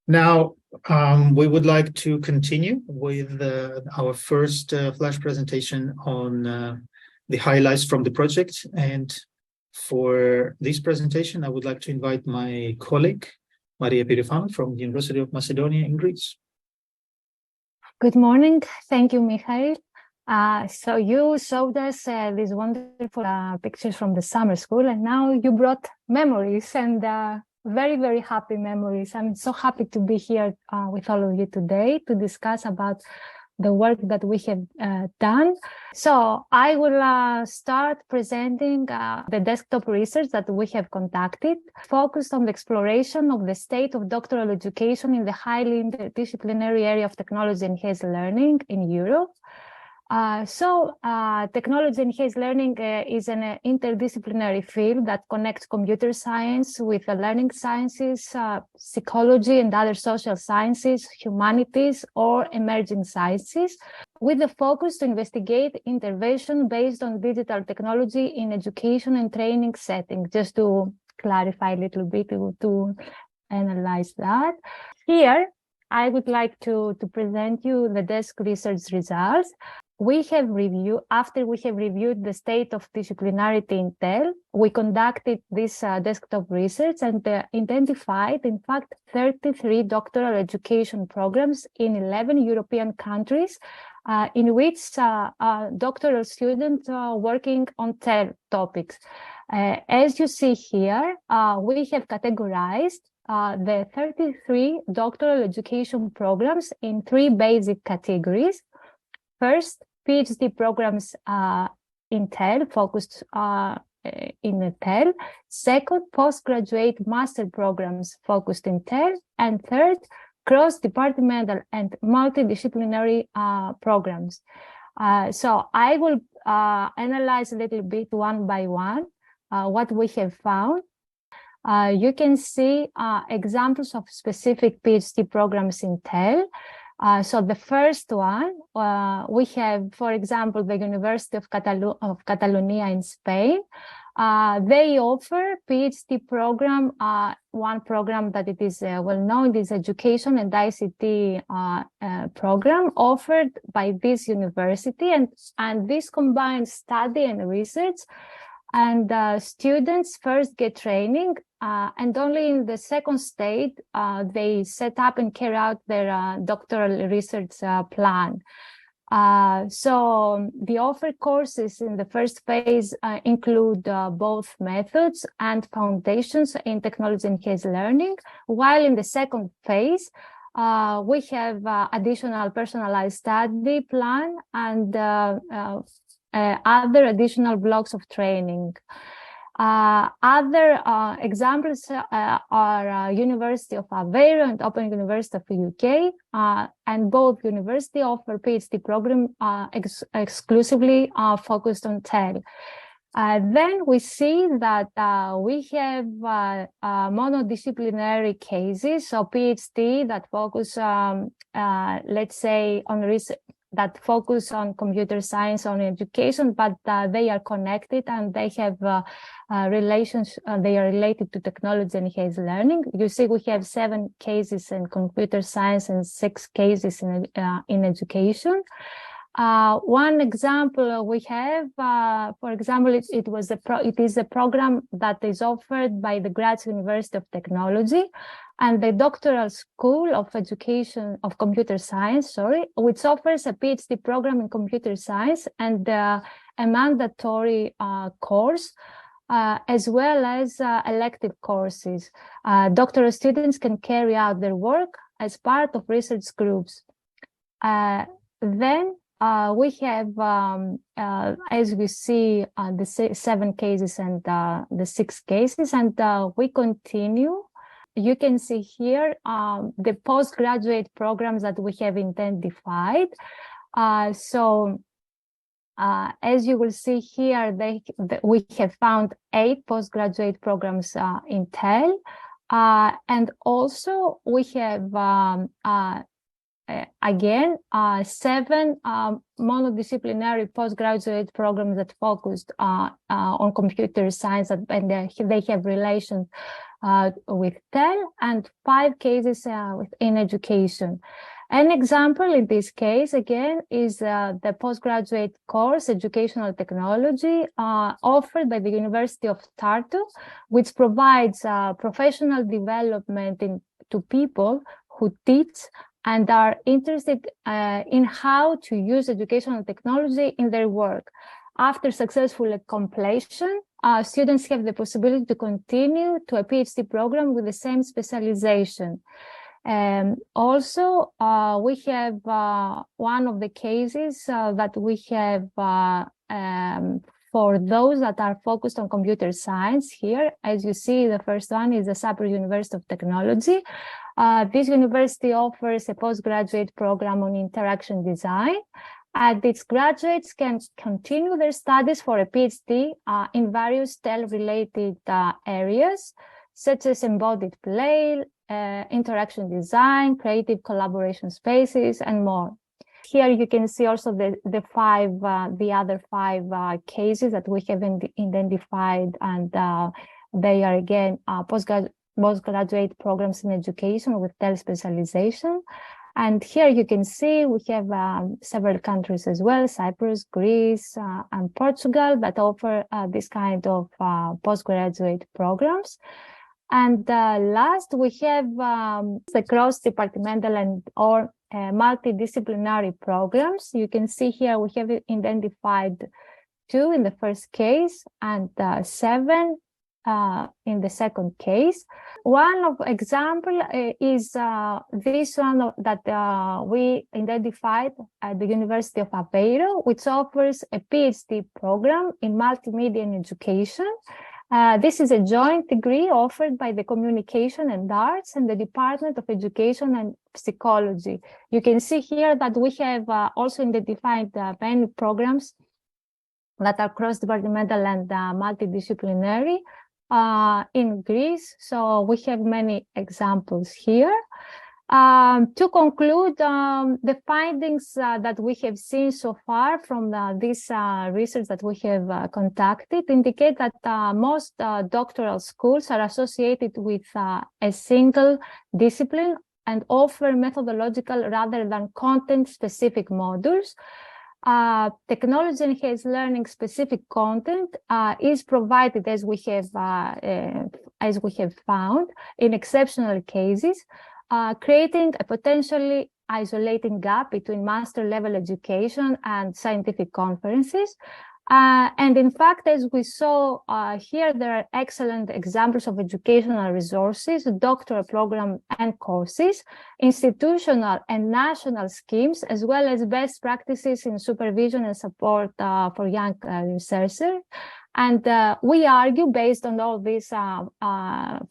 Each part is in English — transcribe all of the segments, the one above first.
Now, we would like to continue with our first flash presentation on the highlights from the project. And for this presentation, I would like to invite my colleague, Maria Perifanou from the University of Macedonia in Greece. Good morning. Thank you, Mikhail. So you showed us these wonderful pictures from the summer school, and now you brought memories and very, very happy memories. I'm so happy to be here with all of you today to discuss about the work that we have done. So I will start presenting the desktop research that we have conducted, focused on the exploration of the state of doctoral education in the highly interdisciplinary area of technology enhanced learning in Europe. Technology enhanced learning is an interdisciplinary field that connects computer science with the learning sciences, psychology and other social sciences, humanities, or emerging sciences, with the focus to investigate intervention based on digital technology in education and training settings. Just to clarify a little bit, to analyze that. Here, I would like to present you the desk research results. After we have reviewed the state of disciplinarity in TEL, we conducted this desktop research and identified, in fact, 33 doctoral education programs in 11 European countries, in which doctoral students are working on TEL topics. As you see here, we have categorized the 33 doctoral education programs in 3 basic categories. First, PhD programs in TEL, focused in TEL. Second, postgraduate master programs focused in TEL. And third, cross-departmental and multidisciplinary programs. So I will analyze a little bit one by one what we have found. You can see examples of specific PhD programs in TEL. So the first one, we have, for example, the University of Catalonia in Spain. They offer PhD program, one program that it is well known, is Education and ICT program offered by this university. And this combines study and research. And students first get training, and only in the second stage, they set up and carry out their doctoral research plan. So the offered courses in the first phase include both methods and foundations in technology enhanced learning, while in the second phase, we have additional personalized study plan and other additional blocks of training. Other examples are University of Aveiro and Open University of the UK, and both universities offer PhD program exclusively focused on TEL. Then we see that we have monodisciplinary cases, so PhD that focus, let's say, on research, that focus on computer science, on education, but they are connected and they have relations. They are related to technology and enhanced learning. You see, we have 7 cases in computer science and 6 cases in education. One example we have, for example, it is a program that is offered by the Graz University of Technology and the Doctoral School of Education of Computer Science, which offers a PhD program in computer science and a mandatory course, as well as elective courses. Doctoral students can carry out their work as part of research groups. Then we have, as we see, the 7 cases and the 6 cases, and we continue. You can see here the postgraduate programs that we have identified. As you will see here, we have found 8 postgraduate programs in TEL, and also we have again, 7 monodisciplinary postgraduate programs that focused on computer science, and they have relations with TEL, and 5 cases within education. An example in this case, again, is the postgraduate course, Educational Technology, offered by the University of Tartu, which provides professional development to people who teach and are interested in how to use educational technology in their work. After successful completion, students have the possibility to continue to a PhD program with the same specialization. Also, we have one of the cases that we have for those that are focused on computer science here. As you see, the first one is the Cyprus University of Technology. This university offers a postgraduate program on interaction design, and its graduates can continue their studies for a PhD in various TEL-related areas, such as embodied play, interaction design, creative collaboration spaces, and more. Here you can see also the other 5 cases that we have identified, and they are again postgraduate programs in education with TEL specialization. And here you can see we have several countries as well, Cyprus, Greece, and Portugal, that offer this kind of postgraduate programs. And last, we have the cross-departmental and or multidisciplinary programs. You can see here we have identified 2 in the first case and 7 in the second case. One of example is this one that we identified at the University of Aveiro, which offers a PhD program in multimedia and education. This is a joint degree offered by the Communication and Arts and the Department of Education and Psychology. You can see here that we have also identified many programs that are cross-departmental and multidisciplinary in Greece. So we have many examples here. To conclude, the findings that we have seen so far from this research that we have conducted indicate that most doctoral schools are associated with a single discipline and offer methodological rather than content-specific modules. Technology-enhanced learning specific content is provided, as we have found, in exceptional cases, creating a potentially isolating gap between master level education and scientific conferences. And in fact, as we saw here, there are excellent examples of educational resources, doctoral program and courses, institutional and national schemes, as well as best practices in supervision and support for young researchers. And we argue, based on all these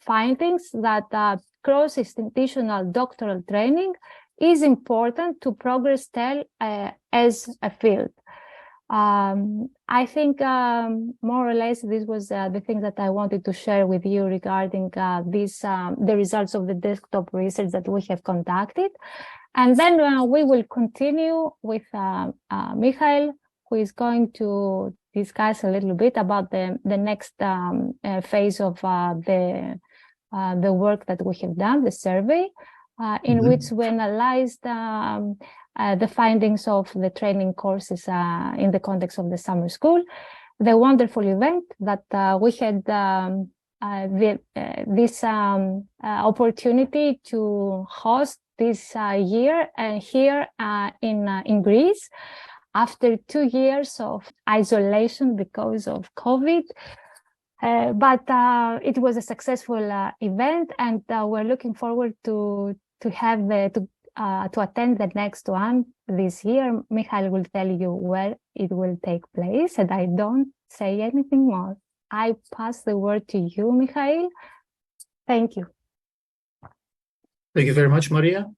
findings, that cross-institutional doctoral training is important to progress TEL as a field. I think more or less this was the thing that I wanted to share with you regarding the results of the desktop research that we have conducted. And then we will continue with Mikhail, who is going to discuss a little bit about the next phase of the work that we have done, the survey, in which we analyzed the findings of the training courses in the context of the summer school, the wonderful event that we had this opportunity to host this year here in Greece, after 2 years of isolation because of COVID. But it was a successful event, and we're looking forward to attend the next one this year. Mikhail will tell you where it will take place, and I don't say anything more. I pass the word to you, Mikhail. Thank you. Thank you very much, Maria.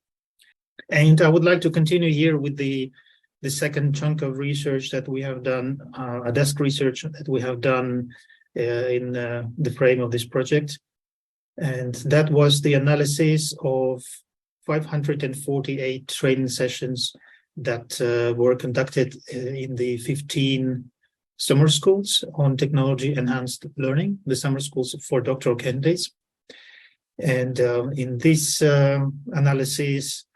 And I would like to continue here with the second chunk of research that we have done, a desk research that we have done in the frame of this project. And that was the analysis of 548 training sessions that were conducted in the 15 summer schools on technology enhanced learning, the summer schools for doctoral candidates. And in this analysis,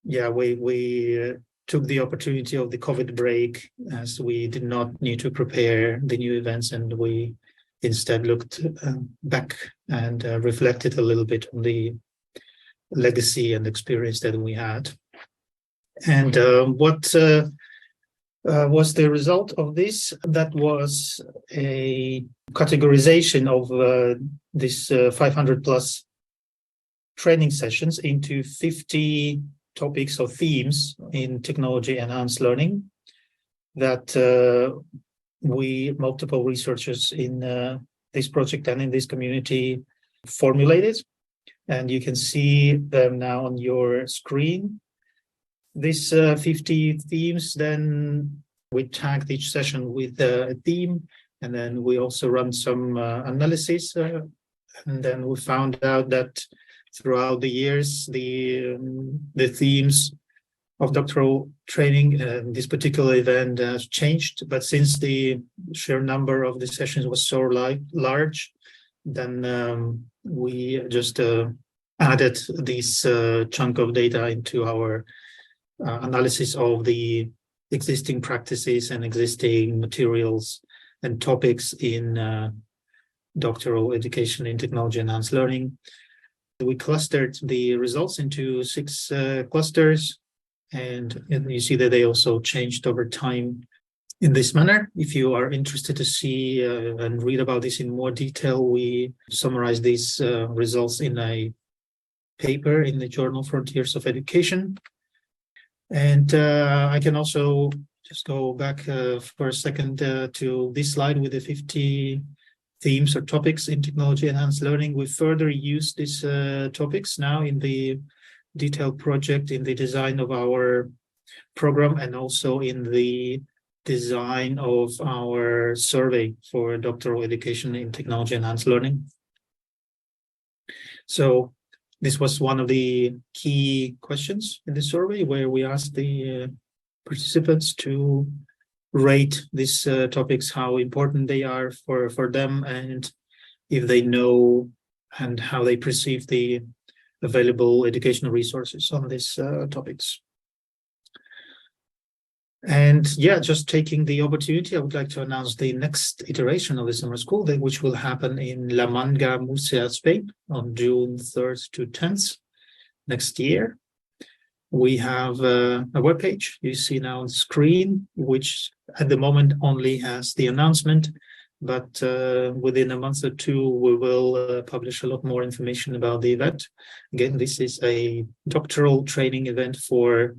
we took the opportunity of the COVID break, as we did not need to prepare the new events, and we instead looked back and reflected a little bit on the legacy and experience that we had. And what was the result of this? That was a categorization of this 500 plus training sessions into 50 topics or themes in technology enhanced learning that multiple researchers in this project and in this community formulated. And you can see them now on your screen. These 50 themes, then we tagged each session with a theme, and then we also run some analysis. And then we found out that throughout the years, the themes of doctoral training, this particular event has changed. But since the sheer number of the sessions was so large, then we just added this chunk of data into our analysis of the existing practices and existing materials and topics in doctoral education in technology enhanced learning. We clustered the results into 6 clusters, and you see that they also changed over time in this manner. If you are interested to see and read about this in more detail, we summarize these results in a paper in the journal Frontiers of Education. And I can also just go back for a second to this slide with the 50 themes or topics in technology enhanced learning. We further use these topics now in the detailed project, in the design of our program, and also in the design of our survey for doctoral education in technology enhanced learning. So this was one of the key questions in the survey, where we asked the participants to rate these topics, how important they are for them, and if they know and how they perceive the available educational resources on these topics. And just taking the opportunity, I would like to announce the next iteration of the summer school, which will happen in La Manga, Murcia, Spain, on June 3rd to 10th next year. We have a webpage you see now on the screen, which at the moment only has the announcement, but within a month or two, we will publish a lot more information about the event. Again, this is a doctoral training event for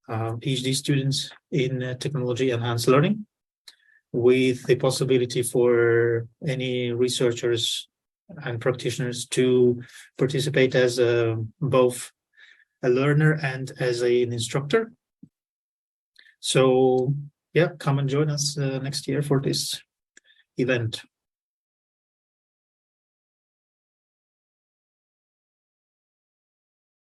PhD students in technology enhanced learning, with the possibility for any researchers and practitioners to participate as both a learner and as an instructor. So come and join us next year for this event.